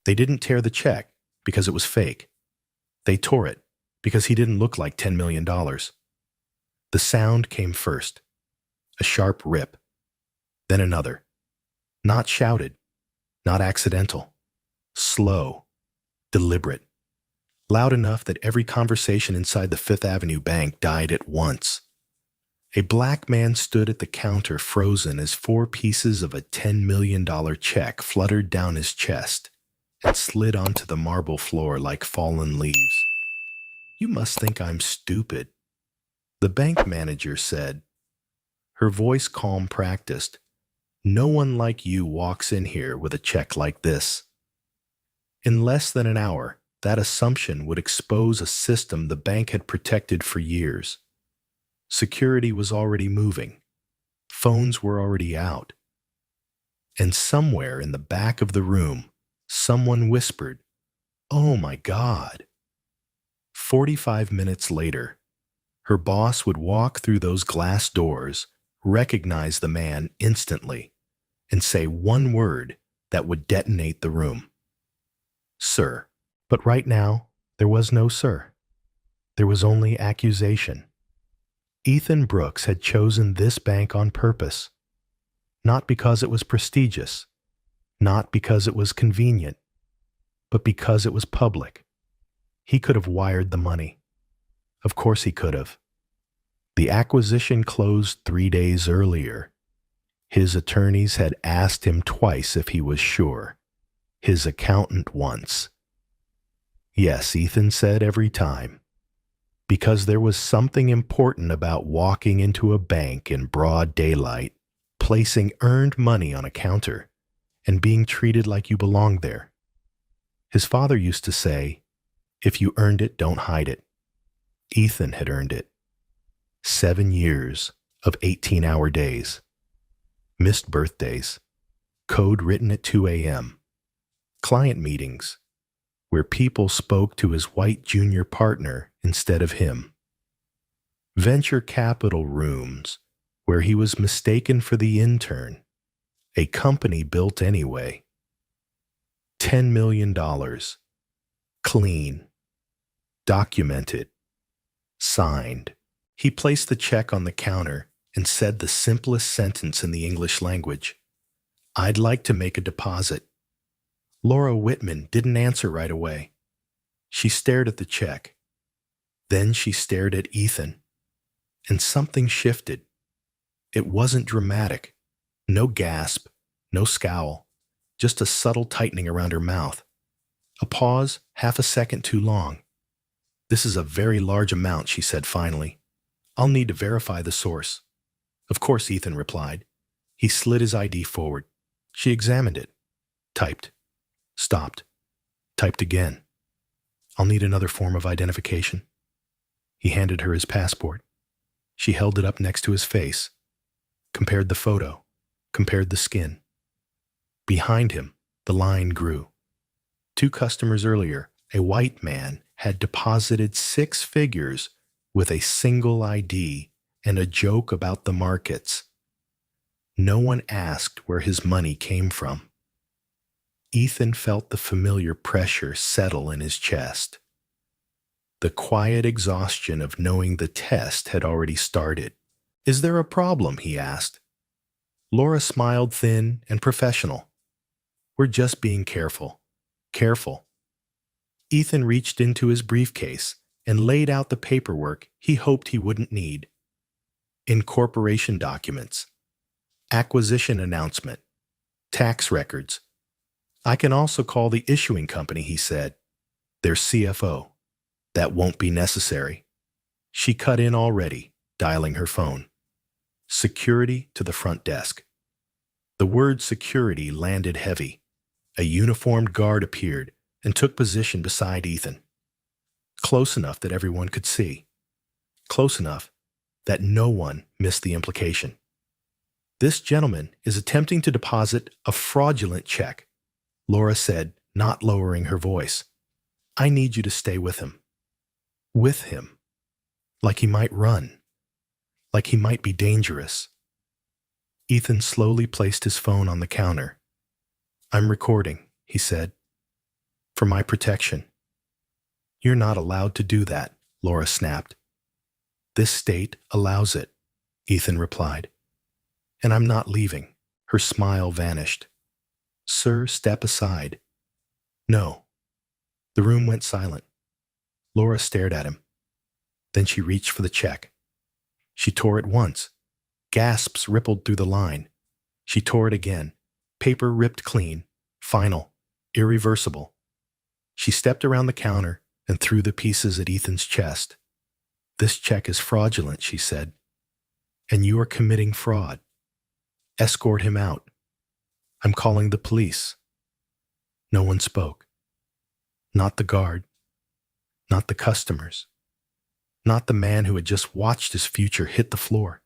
They didn't tear the check because it was fake. They tore it because he didn't look like $10 million. The sound came first, a sharp rip, then another. Not shouted, not accidental, slow, deliberate, loud enough that every conversation inside the Fifth Avenue bank died at once. A black man stood at the counter frozen as 4 pieces of a $10 million check fluttered down his chest and slid onto the marble floor like fallen leaves. "You must think I'm stupid," the bank manager said, her voice calm practiced. "No one like you walks in here with a check like this." In less than an hour, that assumption would expose a system the bank had protected for years. Security was already moving. Phones were already out. And somewhere in the back of the room, someone whispered, "Oh my God." 45 minutes later, her boss would walk through those glass doors, recognize the man instantly, and say one word that would detonate the room. "Sir." But right now, there was no sir. There was only accusation. Ethan Brooks had chosen this bank on purpose, not because it was prestigious, not because it was convenient, but because it was public. He could have wired the money. Of course he could have. The acquisition closed 3 days earlier. His attorneys had asked him twice if he was sure. His accountant once. Yes, Ethan said every time. Because there was something important about walking into a bank in broad daylight, placing earned money on a counter, and being treated like you belonged there. His father used to say, "If you earned it, don't hide it." Ethan had earned it. 7 years of 18-hour days. Missed birthdays. Code written at 2 a.m. Client meetings, where people spoke to his white junior partner instead of him. Venture capital rooms, where he was mistaken for the intern, a company built anyway. $10 million. Clean. Documented. Signed. He placed the check on the counter and said the simplest sentence in the English language. "I'd like to make a deposit." Laura Whitman didn't answer right away. She stared at the check. Then she stared at Ethan. And something shifted. It wasn't dramatic. No gasp, no scowl, just a subtle tightening around her mouth. A pause, half a second too long. "This is a very large amount," she said finally. "I'll need to verify the source." "Of course," Ethan replied. He slid his ID forward. She examined it. Typed. Stopped. Typed again. "I'll need another form of identification." He handed her his passport. She held it up next to his face. Compared the photo. Compared the skin. Behind him, the line grew. 2 customers earlier, a white man had deposited 6 figures with a single ID and a joke about the markets. No one asked where his money came from. Ethan felt the familiar pressure settle in his chest. The quiet exhaustion of knowing the test had already started. "Is there a problem?" he asked. Laura smiled thin and professional. "We're just being careful." Careful. Ethan reached into his briefcase and laid out the paperwork he hoped he wouldn't need. Incorporation documents. Acquisition announcement. Tax records. "I can also call the issuing company," he said. "Their CFO." "That won't be necessary." She cut in already, dialing her phone. "Security to the front desk." The word security landed heavy. A uniformed guard appeared and took position beside Ethan. Close enough that everyone could see. Close enough that no one missed the implication. "This gentleman is attempting to deposit a fraudulent check," Laura said, not lowering her voice. "I need you to stay with him." With him. Like he might run. Like he might be dangerous. Ethan slowly placed his phone on the counter. "I'm recording," he said. For my protection. You're not allowed to do that, Laura snapped. This state allows it, Ethan replied. And I'm not leaving. Her smile vanished. Sir, step aside. No. The room went silent. Laura stared at him. Then she reached for the check. She tore it once. Gasps rippled through the line. She tore it again. Paper ripped clean. Final. Irreversible. She stepped around the counter and threw the pieces at Ethan's chest. This check is fraudulent, she said. And you are committing fraud. Escort him out. I'm calling the police. No one spoke. Not the guard. Not the customers. Not the man who had just watched his future hit the floor.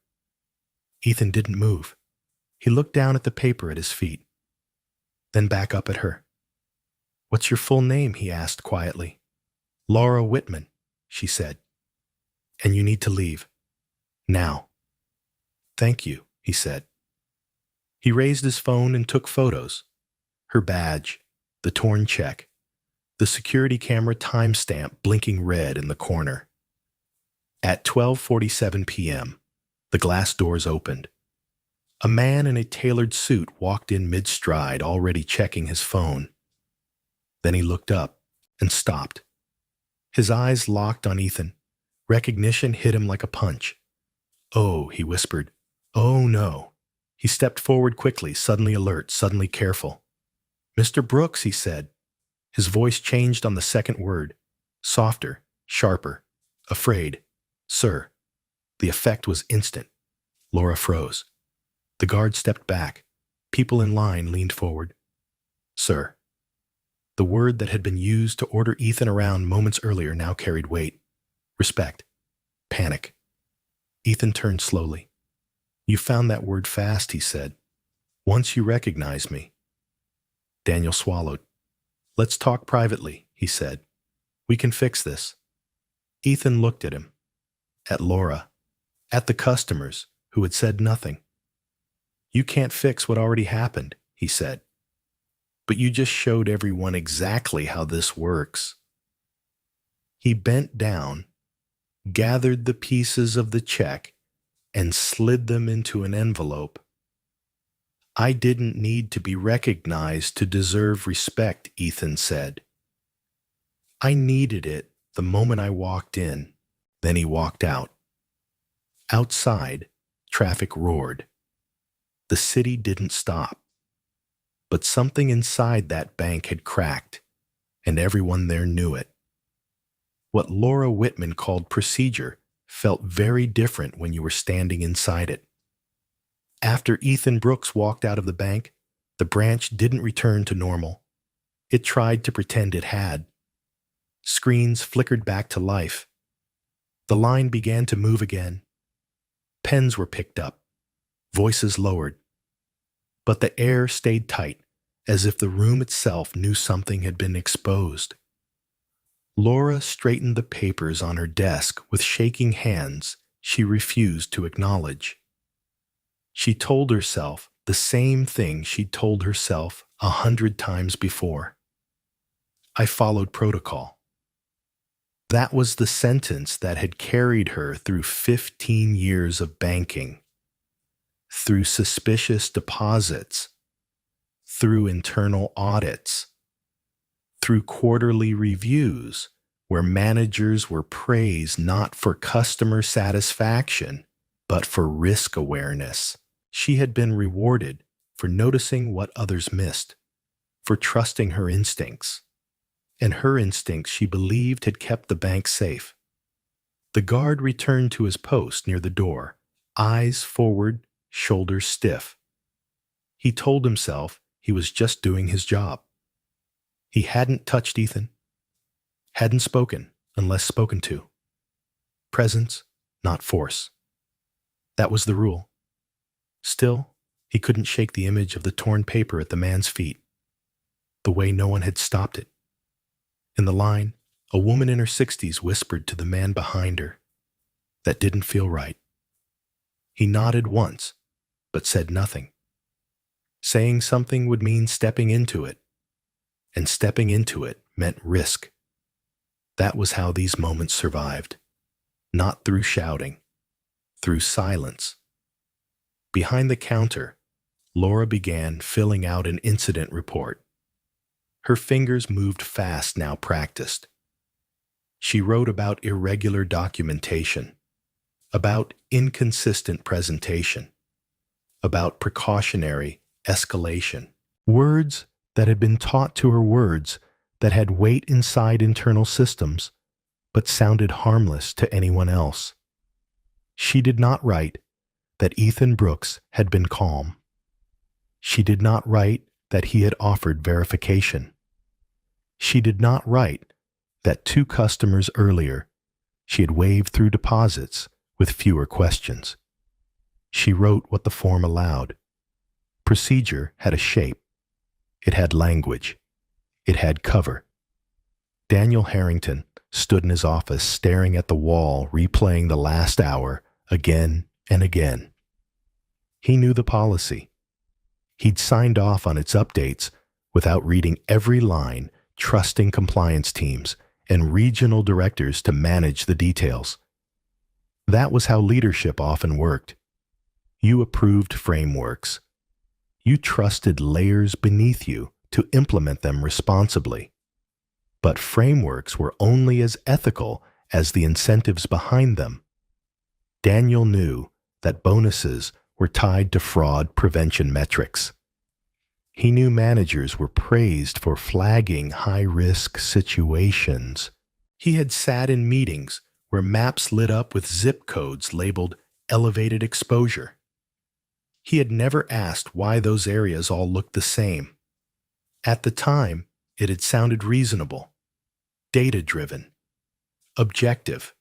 Ethan didn't move. He looked down at the paper at his feet, then back up at her. What's your full name? He asked quietly. Laura Whitman, she said. And you need to leave. Now. Thank you, he said. He raised his phone and took photos. Her badge, the torn check, the security camera timestamp blinking red in the corner. At 12:47 p.m., the glass doors opened. A man in a tailored suit walked in mid-stride, already checking his phone. Then he looked up and stopped. His eyes locked on Ethan. Recognition hit him like a punch. Oh, he whispered. Oh, no. He stepped forward quickly, suddenly alert, suddenly careful. Mr. Brooks, he said. His voice changed on the second word. Softer, sharper, afraid. Sir. The effect was instant. Laura froze. The guard stepped back. People in line leaned forward. Sir. The word that had been used to order Ethan around moments earlier now carried weight. Respect. Panic. Ethan turned slowly. You found that word fast, he said. Once you recognize me. Daniel swallowed. Let's talk privately, he said. We can fix this. Ethan looked at him. At Laura. At the customers, who had said nothing. You can't fix what already happened, he said. But you just showed everyone exactly how this works. He bent down, gathered the pieces of the check, and slid them into an envelope. I didn't need to be recognized to deserve respect, Ethan said. I needed it the moment I walked in. Then he walked out. Outside, traffic roared. The city didn't stop. But something inside that bank had cracked, and everyone there knew it. What Laura Whitman called procedure felt very different when you were standing inside it. After Ethan Brooks walked out of the bank, the branch didn't return to normal. It tried to pretend it had. Screens flickered back to life. The line began to move again. Pens were picked up. Voices lowered. But the air stayed tight, as if the room itself knew something had been exposed. Laura straightened the papers on her desk with shaking hands she refused to acknowledge. She told herself the same thing she'd told herself 100 times before. I followed protocol. That was the sentence that had carried her through 15 years of banking, through suspicious deposits, through internal audits, through quarterly reviews where managers were praised not for customer satisfaction, but for risk awareness. She had been rewarded for noticing what others missed, for trusting her instincts. And her instincts, she believed, had kept the bank safe. The guard returned to his post near the door, eyes forward, shoulders stiff. He told himself he was just doing his job. He hadn't touched Ethan, hadn't spoken unless spoken to. Presence, not force. That was the rule. Still, he couldn't shake the image of the torn paper at the man's feet, the way no one had stopped it. In the line, a woman in her 60s whispered to the man behind her. That didn't feel right. He nodded once, but said nothing. Saying something would mean stepping into it, and stepping into it meant risk. That was how these moments survived. Not through shouting, through silence. Behind the counter, Laura began filling out an incident report. Her fingers moved fast, now practiced. She wrote about irregular documentation, about inconsistent presentation, about precautionary escalation. Words that had been taught to her, words that had weight inside internal systems, but sounded harmless to anyone else. She did not write that Ethan Brooks had been calm. She did not write that he had offered verification. She did not write that 2 customers earlier she had waved through deposits with fewer questions. She wrote what the form allowed. Procedure had a shape. It had language. It had cover. Daniel Harrington stood in his office staring at the wall, replaying the last hour again and again. He knew the policy. He'd signed off on its updates without reading every line, trusting compliance teams and regional directors to manage the details. That was how leadership often worked. You approved frameworks. You trusted layers beneath you to implement them responsibly. But frameworks were only as ethical as the incentives behind them. Daniel knew that bonuses were tied to fraud prevention metrics. He knew managers were praised for flagging high-risk situations. He had sat in meetings where maps lit up with zip codes labeled elevated exposure. He had never asked why those areas all looked the same. At the time, it had sounded reasonable, data-driven, objective.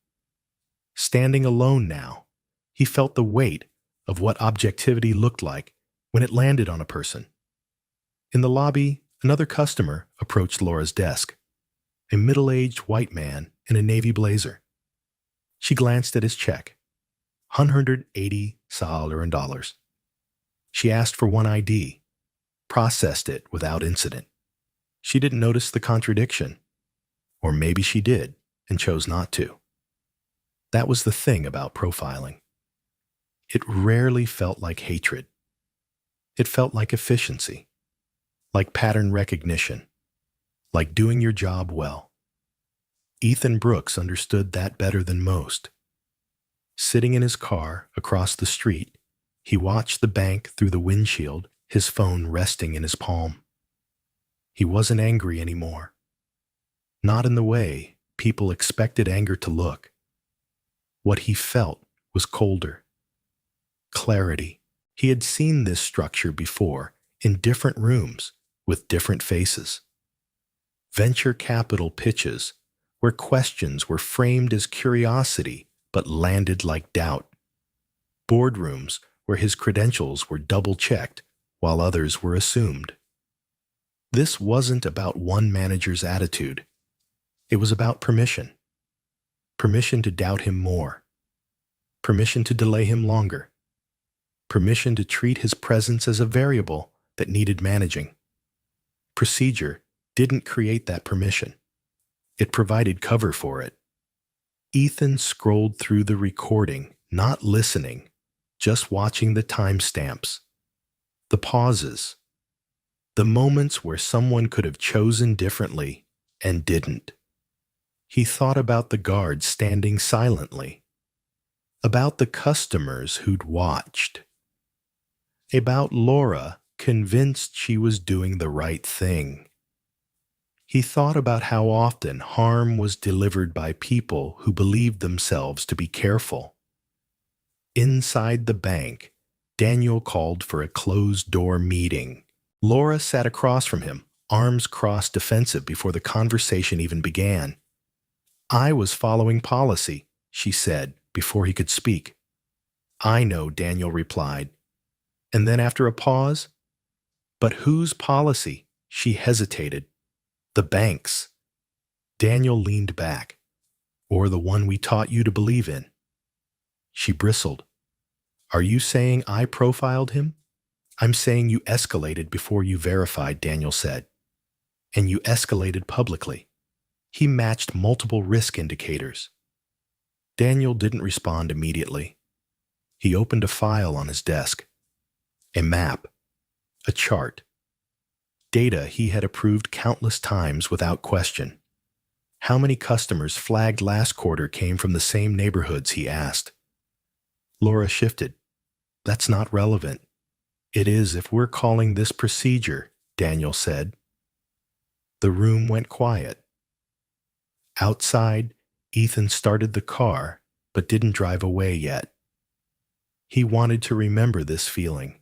Standing alone now, he felt the weight of what objectivity looked like when it landed on a person. In the lobby, another customer approached Laura's desk, a middle-aged white man in a navy blazer. She glanced at his check, $180. She asked for one ID, processed it without incident. She didn't notice the contradiction, or maybe she did and chose not to. That was the thing about profiling. It rarely felt like hatred. It felt like efficiency, like pattern recognition, like doing your job well. Ethan Brooks understood that better than most. Sitting in his car across the street, he watched the bank through the windshield, his phone resting in his palm. He wasn't angry anymore. Not in the way people expected anger to look. What he felt was colder. Clarity. He had seen this structure before in different rooms with different faces. Venture capital pitches where questions were framed as curiosity but landed like doubt. Boardrooms where his credentials were double-checked while others were assumed. This wasn't about one manager's attitude. It was about permission. Permission to doubt him more. Permission to delay him longer. Permission to treat his presence as a variable that needed managing. Procedure didn't create that permission. It provided cover for it. Ethan scrolled through the recording, not listening, just watching the timestamps, the pauses, the moments where someone could have chosen differently and didn't. He thought about the guards standing silently, about the customers who'd watched, about Laura convinced she was doing the right thing. He thought about how often harm was delivered by people who believed themselves to be careful. Inside the bank, Daniel called for a closed-door meeting. Laura sat across from him, arms crossed defensive before the conversation even began. "I was following policy," she said before he could speak. "I know," Daniel replied. And then after a pause, "But whose policy?" She hesitated. "The bank's." Daniel leaned back. "Or the one we taught you to believe in." She bristled. "Are you saying I profiled him?" "I'm saying you escalated before you verified," Daniel said. and you escalated publicly. He matched multiple risk indicators. Daniel didn't respond immediately. He opened a file on his desk. A map. A chart. Data he had approved countless times without question. How many customers flagged last quarter came from the same neighborhoods, he asked. Laura shifted. That's not relevant. It is if we're calling this procedure, Daniel said. The room went quiet. Outside, Ethan started the car, but didn't drive away yet. He wanted to remember this feeling.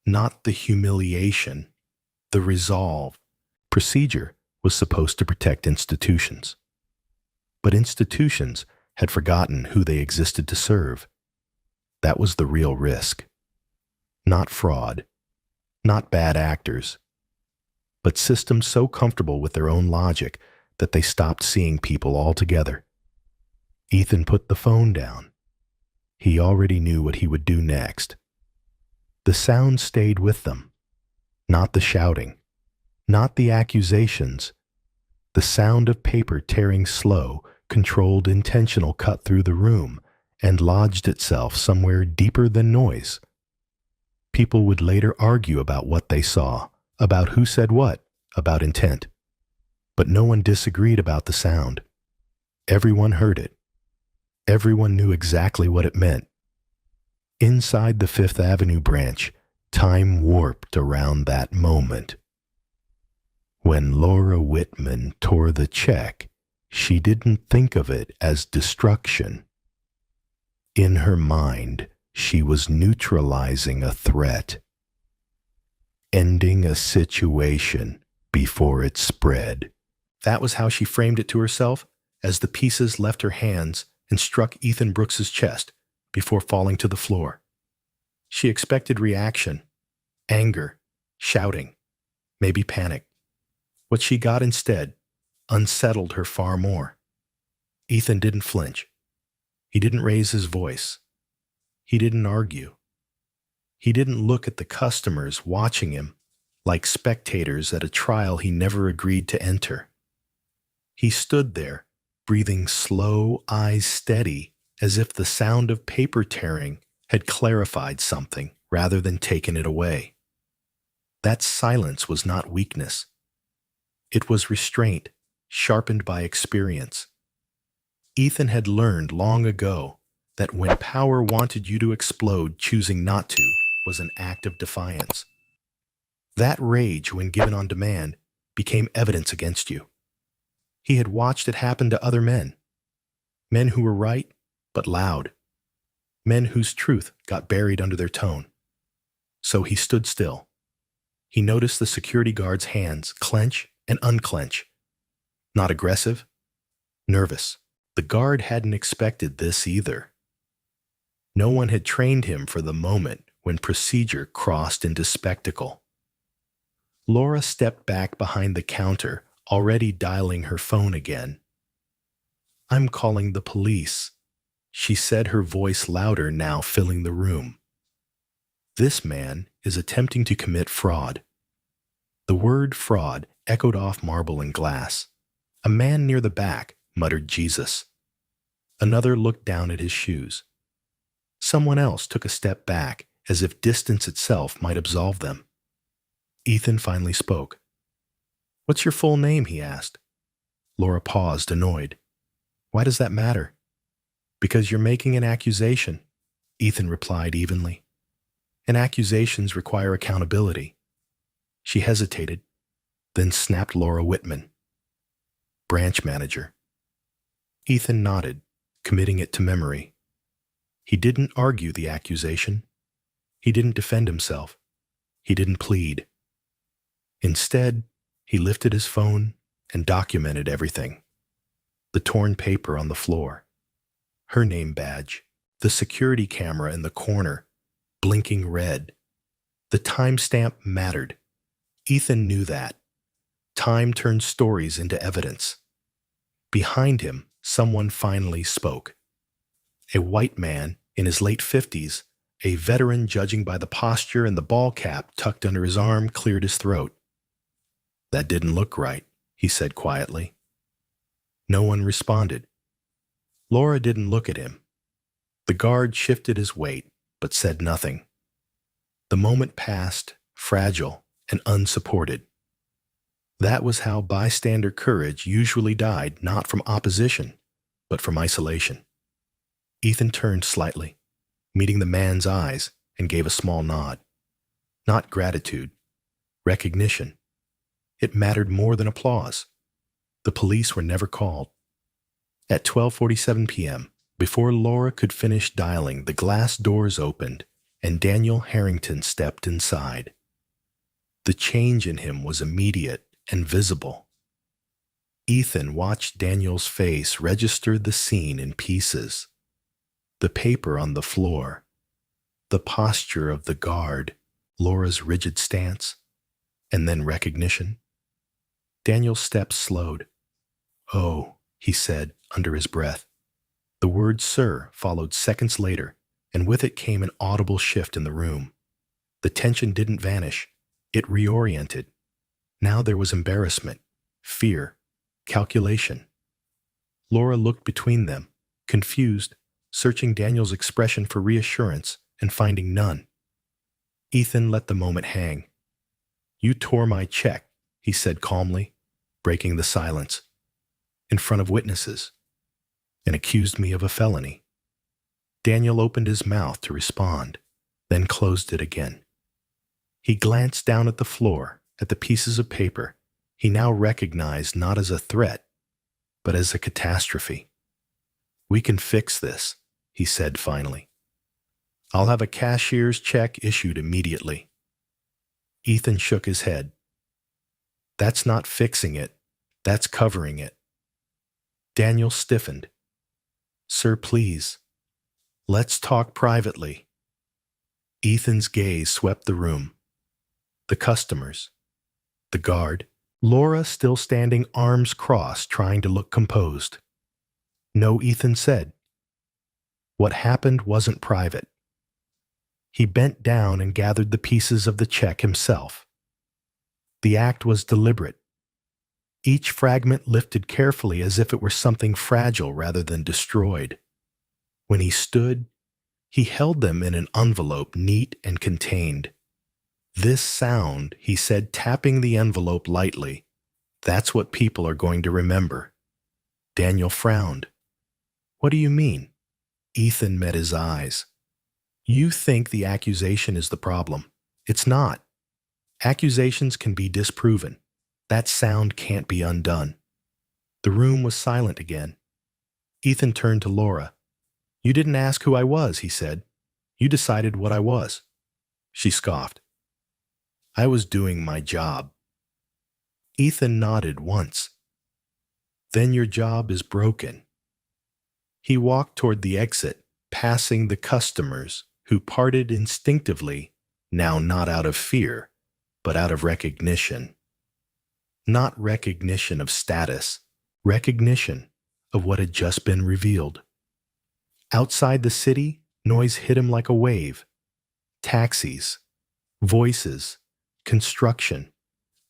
Not the humiliation, the resolve. Procedure was supposed to protect institutions. But institutions had forgotten who they existed to serve. That was the real risk. Not fraud, not bad actors, but systems so comfortable with their own logic that they stopped seeing people altogether. Ethan put the phone down. He already knew what he would do next. The sound stayed with them. Not the shouting, not the accusations. The sound of paper tearing slow, controlled, intentional cut through the room and lodged itself somewhere deeper than noise. People would later argue about what they saw, about who said what, about intent. But no one disagreed about the sound. Everyone heard it. Everyone knew exactly what it meant. Inside the Fifth Avenue branch, time warped around that moment. When Laura Whitman tore the check, she didn't think of it as destruction. In her mind, she was neutralizing a threat, ending a situation before it spread. That was how she framed it to herself as the pieces left her hands and struck Ethan Brooks's chest before falling to the floor. She expected reaction, anger, shouting, maybe panic. What she got instead unsettled her far more. Ethan didn't flinch. He didn't raise his voice. He didn't argue. He didn't look at the customers watching him like spectators at a trial he never agreed to enter. He stood there, breathing slow, eyes steady, as if the sound of paper tearing had clarified something rather than taken it away. That silence was not weakness. It was restraint, sharpened by experience. Ethan had learned long ago that when power wanted you to explode, choosing not to was an act of defiance. That rage, when given on demand, became evidence against you. He had watched it happen to other men. Men who were right, but loud. Men whose truth got buried under their tone. So he stood still. He noticed the security guard's hands clench and unclench. Not aggressive, nervous. The guard hadn't expected this either. No one had trained him for the moment when procedure crossed into spectacle. Laura stepped back behind the counter, already dialing her phone again. "I'm calling the police," she said, her voice louder now, filling the room. "This man is attempting to commit fraud." The word fraud echoed off marble and glass. A man near the back muttered Jesus. Another looked down at his shoes. Someone else took a step back, as if distance itself might absolve them. Ethan finally spoke. "What's your full name?" he asked. Laura paused, annoyed. "Why does that matter?" "Because you're making an accusation," Ethan replied evenly. "And accusations require accountability." She hesitated, then snapped Laura Whitman. "Branch manager." Ethan nodded, committing it to memory. He didn't argue the accusation. He didn't defend himself. He didn't plead. Instead, he lifted his phone and documented everything. The torn paper on the floor, her name badge, the security camera in the corner, blinking red. The timestamp mattered. Ethan knew that. Time turned stories into evidence. Behind him, someone finally spoke. A white man in his late 50s, a veteran judging by the posture and the ball cap tucked under his arm, cleared his throat. "That didn't look right," he said quietly. No one responded. Laura didn't look at him. The guard shifted his weight, but said nothing. The moment passed, fragile and unsupported. That was how bystander courage usually died, not from opposition, but from isolation. Ethan turned slightly, meeting the man's eyes, and gave a small nod. Not gratitude, recognition. It mattered more than applause. The police were never called. At 12:47 p.m., before Laura could finish dialing, the glass doors opened, and Daniel Harrington stepped inside. The change in him was immediate and visible. Ethan watched Daniel's face register the scene in pieces. The paper on the floor, the posture of the guard, Laura's rigid stance, and then recognition. Daniel's steps slowed. "Oh," he said under his breath. The word "sir" followed seconds later, and with it came an audible shift in the room. The tension didn't vanish. It reoriented. Now there was embarrassment, fear, calculation. Laura looked between them, confused, searching Daniel's expression for reassurance and finding none. Ethan let the moment hang. "You tore my check," he said calmly, breaking the silence, "in front of witnesses, and accused me of a felony." Daniel opened his mouth to respond, then closed it again. He glanced down at the floor, at the pieces of paper he now recognized not as a threat, but as a catastrophe. "We can fix this," he said finally. "I'll have a cashier's check issued immediately." Ethan shook his head. "That's not fixing it. That's covering it." Daniel stiffened. "Sir, please. Let's talk privately." Ethan's gaze swept the room. The customers. The guard. Laura still standing arms crossed, trying to look composed. "No," Ethan said. "What happened wasn't private." He bent down and gathered the pieces of the check himself. The act was deliberate. Each fragment lifted carefully as if it were something fragile rather than destroyed. When he stood, he held them in an envelope neat and contained. "This sound," he said, tapping the envelope lightly, "that's what people are going to remember." Daniel frowned. "What do you mean?" Ethan met his eyes. "You think the accusation is the problem. It's not. Accusations can be disproven. That sound can't be undone." The room was silent again. Ethan turned to Laura. "You didn't ask who I was," he said. "You decided what I was." She scoffed. "I was doing my job." Ethan nodded once. "Then your job is broken." He walked toward the exit, passing the customers, who parted instinctively, now not out of fear, but out of recognition. Not recognition of status, recognition of what had just been revealed. Outside the city, noise hit him like a wave. Taxis, voices, construction,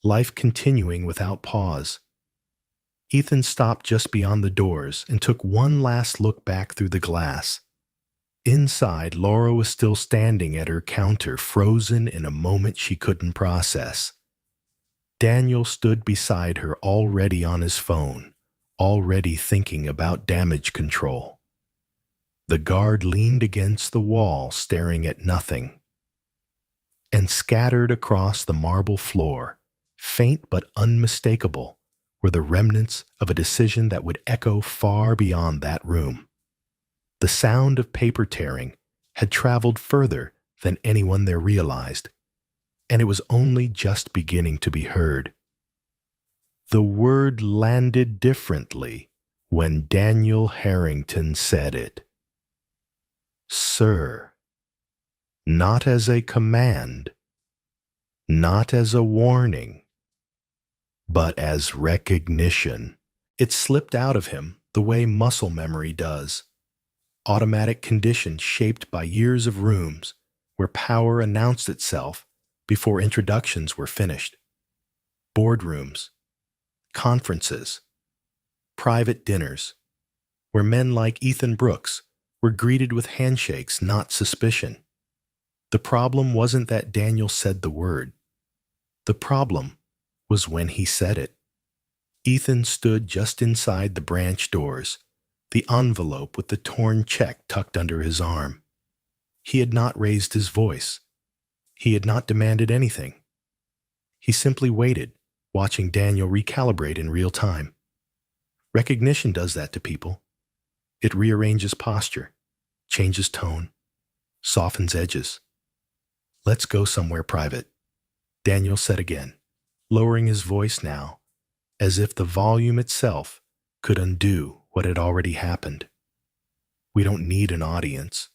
life continuing without pause. Ethan stopped just beyond the doors and took one last look back through the glass. Inside, Laura was still standing at her counter, frozen in a moment she couldn't process. Daniel stood beside her, already on his phone, already thinking about damage control. The guard leaned against the wall, staring at nothing. And scattered across the marble floor, faint but unmistakable, were the remnants of a decision that would echo far beyond that room. The sound of paper tearing had traveled further than anyone there realized, and it was only just beginning to be heard. The word landed differently when Daniel Harrington said it. "Sir." Not as a command, not as a warning, but as recognition. It slipped out of him the way muscle memory does. Automatic condition shaped by years of rooms where power announced itself before introductions were finished. boardrooms, conferences, private dinners, where men like Ethan Brooks were greeted with handshakes, not suspicion. The problem wasn't that Daniel said the word. The problem was when he said it. Ethan stood just inside the branch doors, the envelope with the torn check tucked under his arm. He had not raised his voice. He had not demanded anything. He simply waited, watching Daniel recalibrate in real time. Recognition does that to people. It rearranges posture, changes tone, softens edges. "Let's go somewhere private," Daniel said again, lowering his voice now, as if the volume itself could undo what had already happened. "We don't need an audience."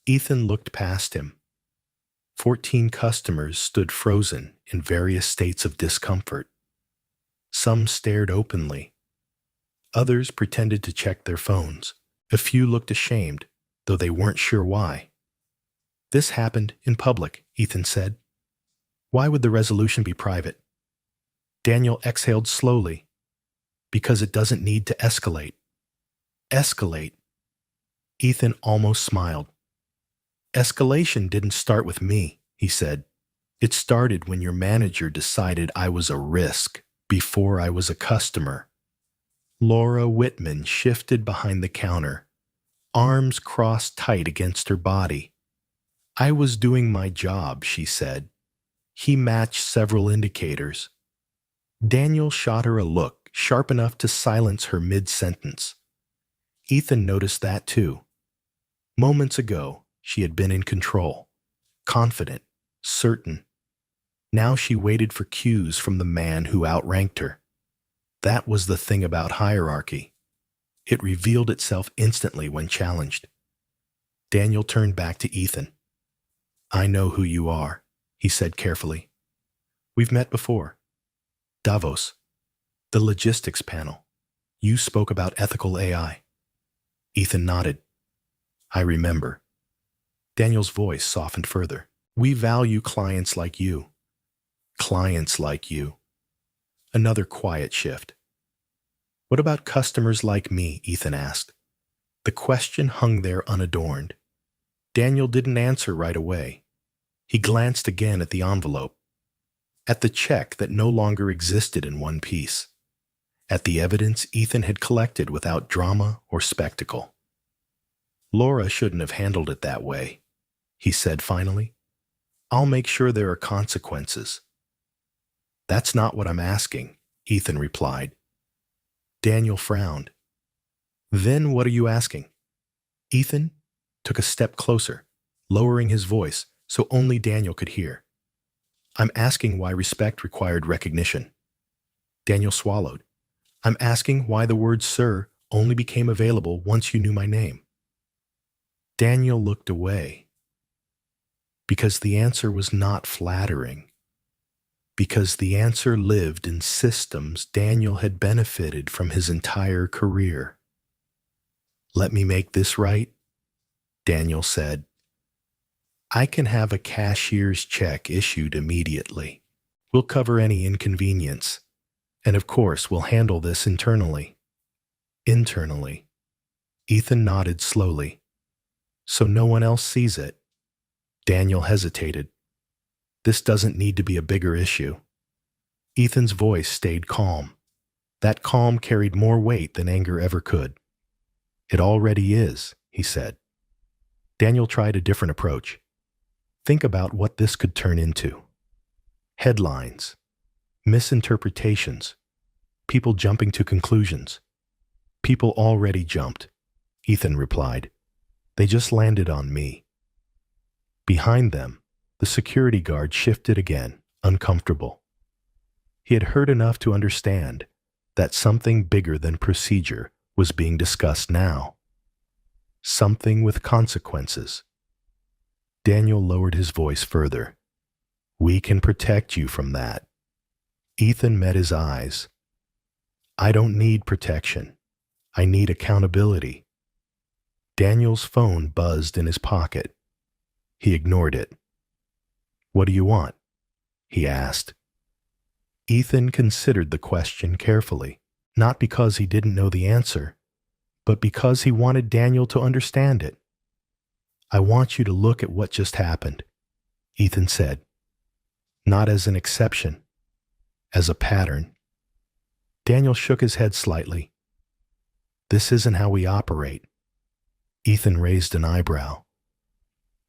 Ethan looked past him. 14 customers stood frozen in various states of discomfort. Some stared openly. Others pretended to check their phones. A few looked ashamed, though they weren't sure why. "This happened in public," Ethan said. "Why would the resolution be private?" Daniel exhaled slowly. "Because it doesn't need to escalate." "Escalate?" Ethan almost smiled. "Escalation didn't start with me," he said. "It started when your manager decided I was a risk before I was a customer." Laura Whitman shifted behind the counter, arms crossed tight against her body. "I was doing my job," she said. He matched several indicators. Daniel shot her a look sharp enough to silence her mid-sentence. Ethan noticed that too. Moments ago, she had been in control, confident, certain. Now she waited for cues from the man who outranked her. That was the thing about hierarchy. It revealed itself instantly when challenged. Daniel turned back to Ethan. "I know who you are," he said carefully. "We've met before. Davos, the logistics panel. You spoke about ethical AI." Ethan nodded. "I remember." Daniel's voice softened further. "We value clients like you." "Clients like you." Another quiet shift. "What about customers like me?" Ethan asked. The question hung there unadorned. Daniel didn't answer right away. He glanced again at the envelope, at the check that no longer existed in one piece, at the evidence Ethan had collected without drama or spectacle. "Laura shouldn't have handled it that way," he said finally. "I'll make sure there are consequences." "That's not what I'm asking," Ethan replied. Daniel frowned. "Then what are you asking?" Ethan took a step closer, lowering his voice so only Daniel could hear. "I'm asking why respect required recognition." Daniel swallowed. "I'm asking why the word sir only became available once you knew my name." Daniel looked away. Because the answer was not flattering. Because the answer lived in systems Daniel had benefited from his entire career. "Let me make this right," Daniel said. "I can have a cashier's check issued immediately. We'll cover any inconvenience. And of course, we'll handle this internally." "Internally?" Ethan nodded slowly. "So no one else sees it?" Daniel hesitated. "This doesn't need to be a bigger issue." Ethan's voice stayed calm. That calm carried more weight than anger ever could. "It already is," he said. Daniel tried a different approach. "Think about what this could turn into. Headlines, misinterpretations, people jumping to conclusions." "People already jumped," Ethan replied. "They just landed on me." Behind them, the security guard shifted again, uncomfortable. He had heard enough to understand that something bigger than procedure was being discussed now. Something with consequences. Daniel lowered his voice further. "We can protect you from that." Ethan met his eyes. "I don't need protection. I need accountability." Daniel's phone buzzed in his pocket. He ignored it. "What do you want?" he asked. Ethan considered the question carefully, not because he didn't know the answer, but because he wanted Daniel to understand it. "I want you to look at what just happened," Ethan said, "not as an exception, as a pattern." Daniel shook his head slightly. "This isn't how we operate." Ethan raised an eyebrow.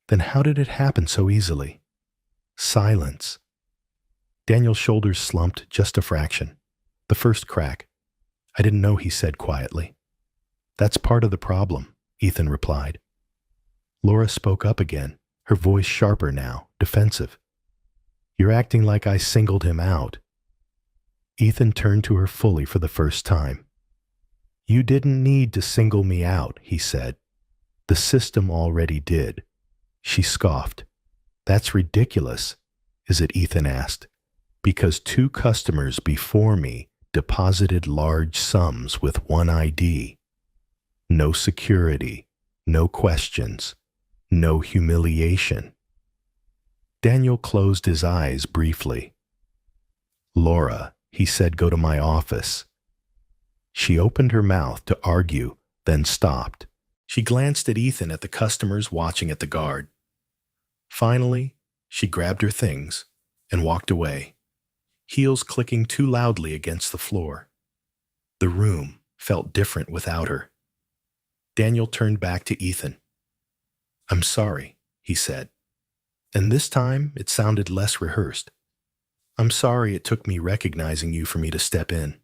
"Then how did it happen so easily?" Silence. Daniel's shoulders slumped just a fraction. The first crack. "I didn't know," he said quietly. "That's part of the problem," Ethan replied. Laura spoke up again, her voice sharper now, defensive. "You're acting like I singled him out." Ethan turned to her fully for the first time. "You didn't need to single me out," he said. "The system already did." She scoffed. "That's ridiculous," is it? Ethan asked. "Because 2 customers before me deposited large sums with one ID. No security, no questions, no humiliation." Daniel closed his eyes briefly. "Laura," he said, "go to my office." She opened her mouth to argue, then stopped. She glanced at Ethan, at the customers watching at the guard. Finally, she grabbed her things and walked away, heels clicking too loudly against the floor. The room felt different without her. Daniel turned back to Ethan. "I'm sorry," he said, and this time it sounded less rehearsed. "I'm sorry it took me recognizing you for me to step in."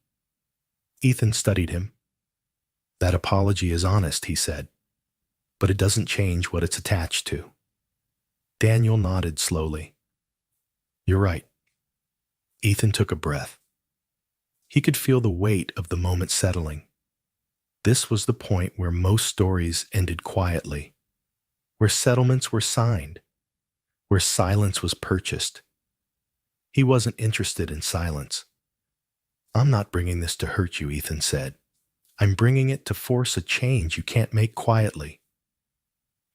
Ethan studied him. "That apology is honest," he said, "but it doesn't change what it's attached to." Daniel nodded slowly. "You're right." Ethan took a breath. He could feel the weight of the moment settling. This was the point where most stories ended quietly, where settlements were signed, where silence was purchased. He wasn't interested in silence. "I'm not bringing this to hurt you," Ethan said. "I'm bringing it to force a change you can't make quietly."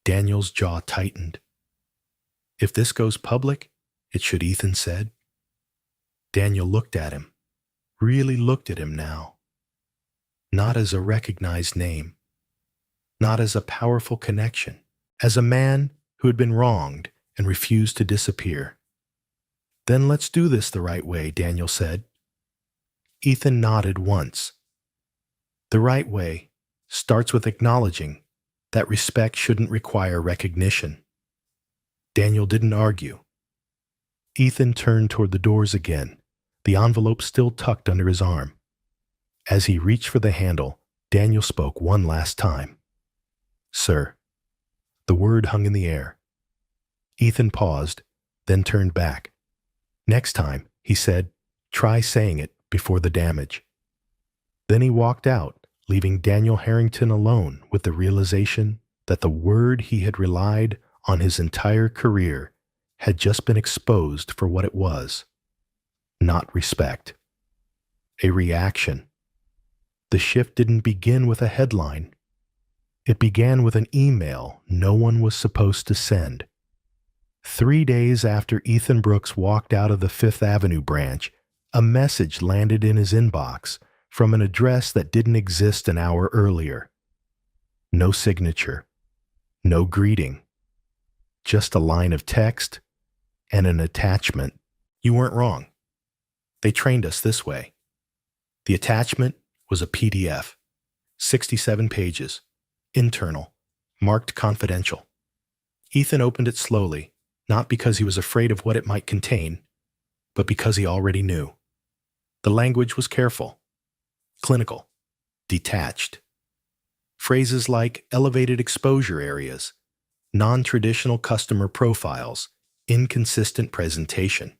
Daniel's jaw tightened. "If this goes public, it should," Ethan said. Daniel looked at him, really looked at him now. Not as a recognized name, not as a powerful connection, as a man who had been wronged and refused to disappear. "Then let's do this the right way," Daniel said. Ethan nodded once. "The right way starts with acknowledging that respect shouldn't require recognition." Daniel didn't argue. Ethan turned toward the doors again, the envelope still tucked under his arm. As he reached for the handle, Daniel spoke one last time. "Sir." The word hung in the air. Ethan paused, then turned back. "Next time," he said, "try saying it before the damage." Then he walked out, leaving Daniel Harrington alone with the realization that the word he had relied on his entire career had just been exposed for what it was. Not respect. A reaction. The shift didn't begin with a headline. It began with an email no one was supposed to send. 3 days after Ethan Brooks walked out of the Fifth Avenue branch, a message landed in his inbox from an address that didn't exist an hour earlier. No signature. No greeting. Just a line of text and an attachment. "You weren't wrong. They trained us this way." The attachment was a PDF, 67 pages, internal, marked confidential. Ethan opened it slowly, not because he was afraid of what it might contain, but because he already knew. The language was careful, clinical, detached. Phrases like elevated exposure areas, non-traditional customer profiles, inconsistent presentation.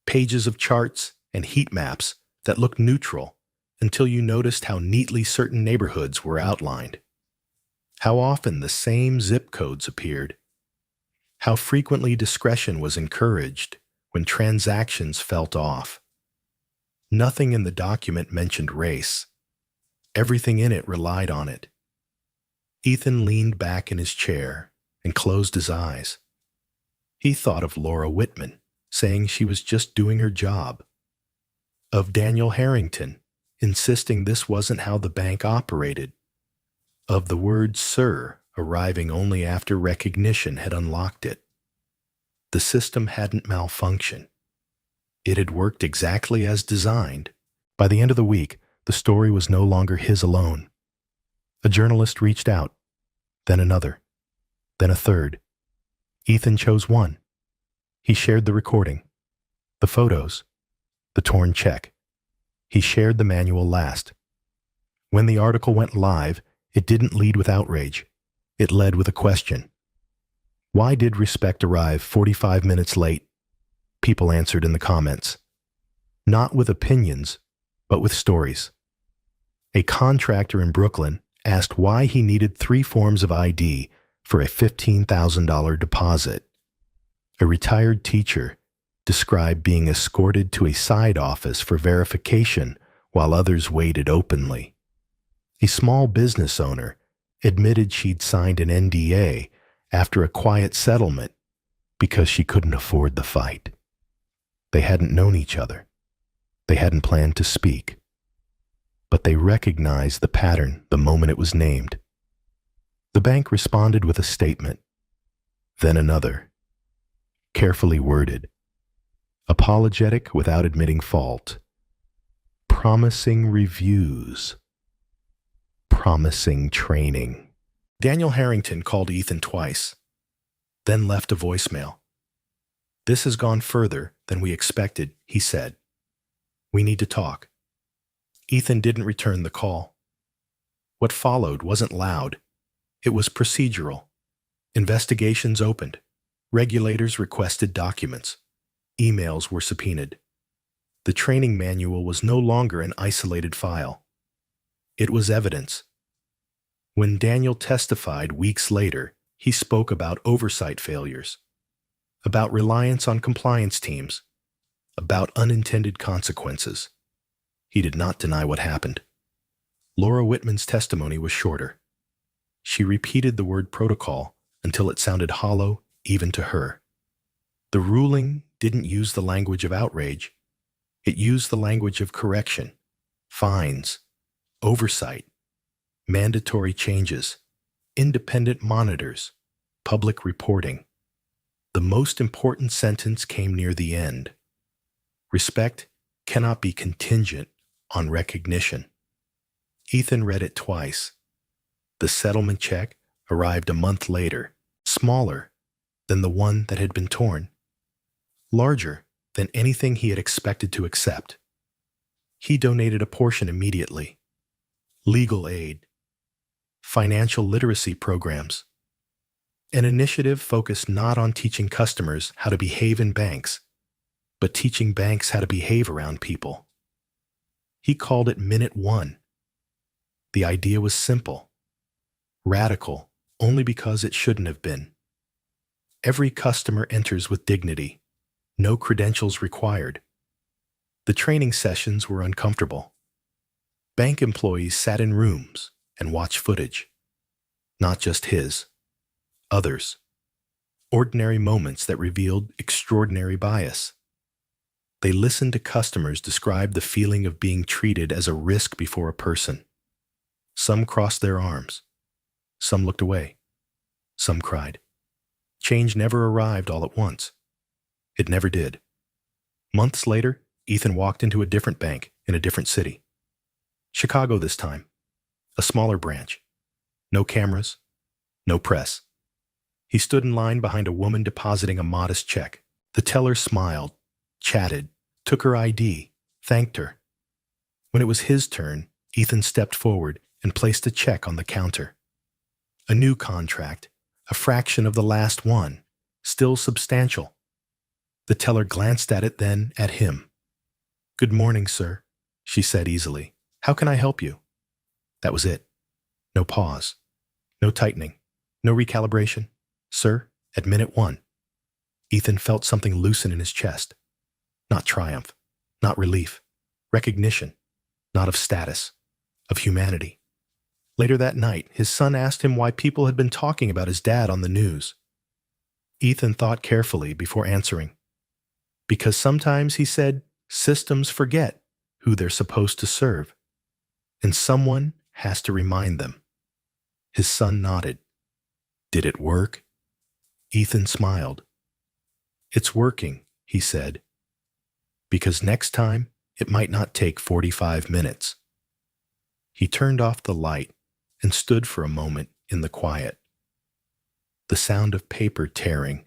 Pages of charts and heat maps that looked neutral until you noticed how neatly certain neighborhoods were outlined. How often the same zip codes appeared. How frequently discretion was encouraged when transactions felt off. Nothing in the document mentioned race. Everything in it relied on it. Ethan leaned back in his chair and closed his eyes. He thought of Laura Whitman, saying she was just doing her job. of Daniel Harrington, insisting this wasn't how the bank operated, of the word "sir" arriving only after recognition had unlocked it. The system hadn't malfunctioned. It had worked exactly as designed. By the end of the week, the story was no longer his alone. A journalist reached out, then another, then a third. Ethan chose one. He shared the recording, the photos, the torn check. He shared the manual last. When the article went live, it didn't lead with outrage. It led with a question. Why did Respect arrive 45 minutes late? People answered in the comments. Not with opinions, but with stories. A contractor in Brooklyn asked why he needed 3 forms of ID for a $15,000 deposit. A retired teacher described being escorted to a side office for verification while others waited openly. A small business owner admitted she'd signed an NDA after a quiet settlement because she couldn't afford the fight. They hadn't known each other. They hadn't planned to speak. But they recognized the pattern the moment it was named. The bank responded with a statement, then another, carefully worded, apologetic without admitting fault, promising reviews, promising training. Daniel Harrington called Ethan twice, then left a voicemail. This has gone further than we expected, he said. We need to talk. Ethan didn't return the call. What followed wasn't loud. It was procedural. Investigations opened. Regulators requested documents. Emails were subpoenaed. The training manual was no longer an isolated file. It was evidence. When Daniel testified weeks later, he spoke about oversight failures, about reliance on compliance teams, about unintended consequences. He did not deny what happened. Laura Whitman's testimony was shorter. She repeated the word protocol until it sounded hollow even to her. The ruling didn't use the language of outrage. It used the language of correction, fines, oversight, mandatory changes, independent monitors, public reporting. The most important sentence came near the end. Respect cannot be contingent on recognition. Ethan read it twice. The settlement check arrived a month later, smaller than the one that had been torn, larger than anything he had expected to accept. He donated a portion immediately. Legal aid, financial literacy programs, an initiative focused not on teaching customers how to behave in banks, but teaching banks how to behave around people. He called it Minute One. The idea was simple, radical only because it shouldn't have been. Every customer enters with dignity, no credentials required. The training sessions were uncomfortable. Bank employees sat in rooms and watched footage, not just his, others. Ordinary moments that revealed extraordinary bias. They listened to customers describe the feeling of being treated as a risk before a person. Some crossed their arms. Some looked away. Some cried. Change never arrived all at once. It never did. Months later, Ethan walked into a different bank in a different city. Chicago this time. A smaller branch. No cameras. No press. He stood in line behind a woman depositing a modest check. The teller smiled, chatted, took her ID, thanked her. When it was his turn, Ethan stepped forward and placed a check on the counter. A new contract, a fraction of the last one, still substantial. The teller glanced at it, then at him. "Good morning, sir," she said easily. "How can I help you?" That was it. No pause. No tightening. No recalibration. "Sir, at minute one." Ethan felt something loosen in his chest. Not triumph. Not relief. Recognition. Not of status. Of humanity. Later that night, his son asked him why people had been talking about his dad on the news. Ethan thought carefully before answering. Because sometimes, he said, systems forget. who they're supposed to serve, and someone has to remind them. His son nodded. Did it work? Ethan smiled. It's working, he said, because next time it might not take 45 minutes. He turned off the light and stood for a moment in the quiet. The sound of paper tearing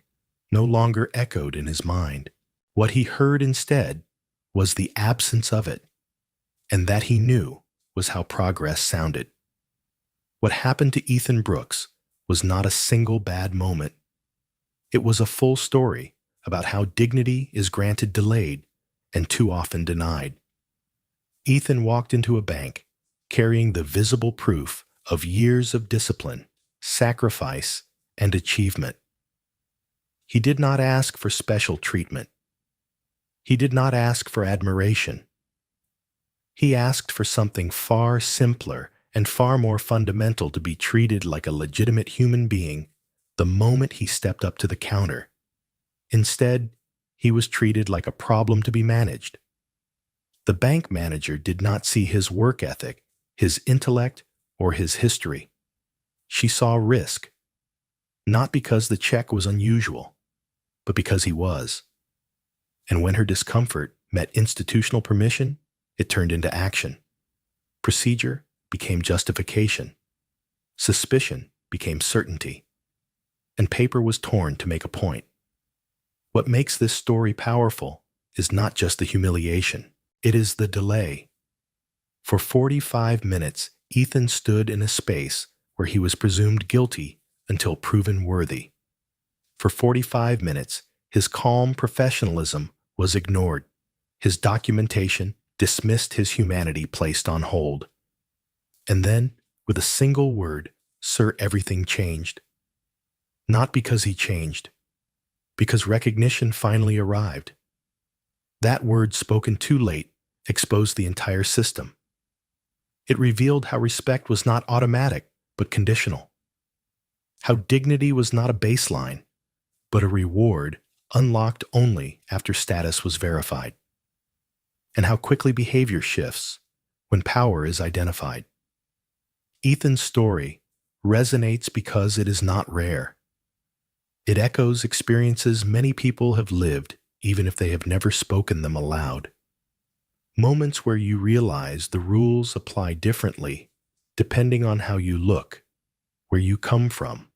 no longer echoed in his mind. What he heard instead was the absence of it, and that he knew was how progress sounded. What happened to Ethan Brooks was not a single bad moment. It was a full story about how dignity is granted delayed and too often denied. Ethan walked into a bank carrying the visible proof of years of discipline, sacrifice, and achievement. He did not ask for special treatment. He did not ask for admiration. He asked for something far simpler and far more fundamental: to be treated like a legitimate human being the moment he stepped up to the counter. Instead, he was treated like a problem to be managed. The bank manager did not see his work ethic, his intellect, or his history. She saw risk, not because the check was unusual, but because he was. And when her discomfort met institutional permission, it turned into action. Procedure became justification. Suspicion became certainty. And paper was torn to make a point. What makes this story powerful is not just the humiliation, it is the delay. For 45 minutes, Ethan stood in a space where he was presumed guilty until proven worthy. For 45 minutes, his calm professionalism was ignored. His documentation dismissed, his humanity placed on hold. And then, with a single word, Sir, everything changed. Not because he changed, because recognition finally arrived. That word, spoken too late, exposed the entire system. It revealed how respect was not automatic, but conditional. How dignity was not a baseline, but a reward unlocked only after status was verified. And how quickly behavior shifts when power is identified. Ethan's story resonates because it is not rare. It echoes experiences many people have lived, even if they have never spoken them aloud. Moments where you realize the rules apply differently depending on how you look, where you come from,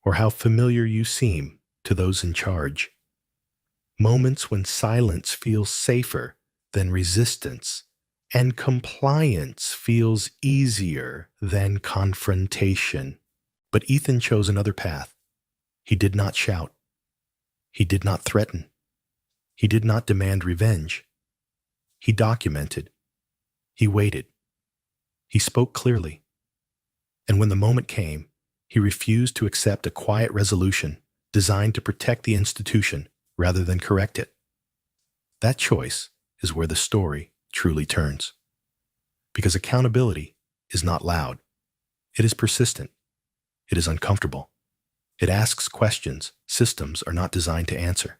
or how familiar you seem to those in charge. Moments when silence feels safer than resistance, and compliance feels easier than confrontation. But Ethan chose another path. He did not shout. He did not threaten. He did not demand revenge. He documented. He waited. He spoke clearly. And when the moment came, he refused to accept a quiet resolution designed to protect the institution rather than correct it. That choice is where the story truly turns. Because accountability is not loud. It is persistent. It is uncomfortable. It asks questions systems are not designed to answer.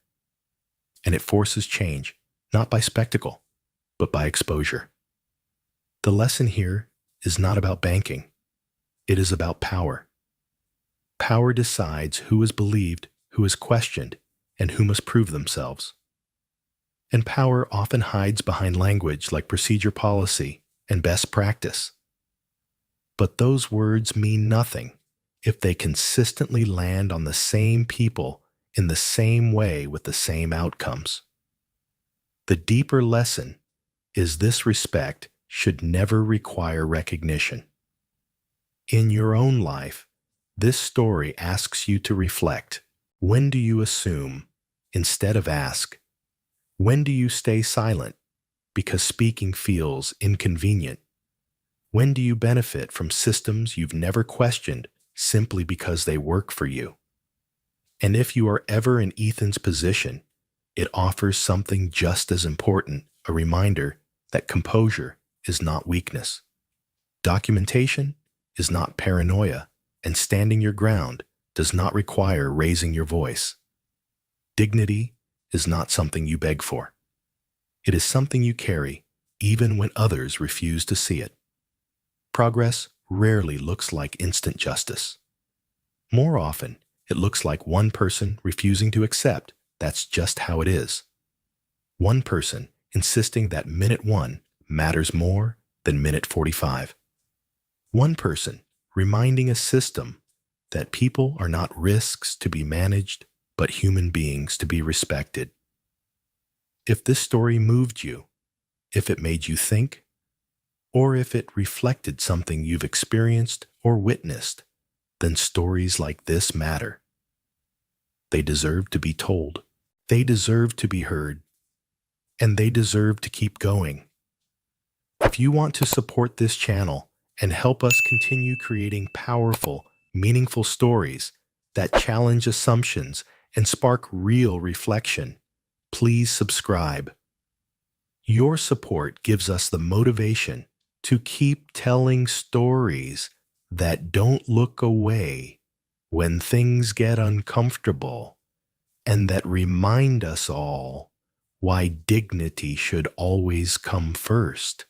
And it forces change, not by spectacle, but by exposure. The lesson here is not about banking. It is about power. Power decides who is believed, who is questioned, and who must prove themselves. And power often hides behind language like procedure policy and best practice. But those words mean nothing if they consistently land on the same people in the same way with the same outcomes. The deeper lesson is this: respect should never require recognition. In your own life, this story asks you to reflect. When do you assume instead of ask? When do you stay silent because speaking feels inconvenient? When do you benefit from systems you've never questioned simply because they work for you? And if you are ever in Ethan's position, it offers something just as important: a reminder that composure is not weakness. Documentation is not paranoia, and standing your ground does not require raising your voice. Dignity is not something you beg for. It is something you carry even when others refuse to see it. Progress rarely looks like instant justice. More often, it looks like one person refusing to accept that's just how it is. One person insisting that minute 1 matters more than minute 45. One person reminding a system that people are not risks to be managed, but human beings to be respected. If this story moved you, if it made you think, or if it reflected something you've experienced or witnessed, then stories like this matter. They deserve to be told. They deserve to be heard. And they deserve to keep going. If you want to support this channel and help us continue creating powerful, meaningful stories that challenge assumptions and spark real reflection, please subscribe. Your support gives us the motivation to keep telling stories that don't look away when things get uncomfortable, and that remind us all why dignity should always come first.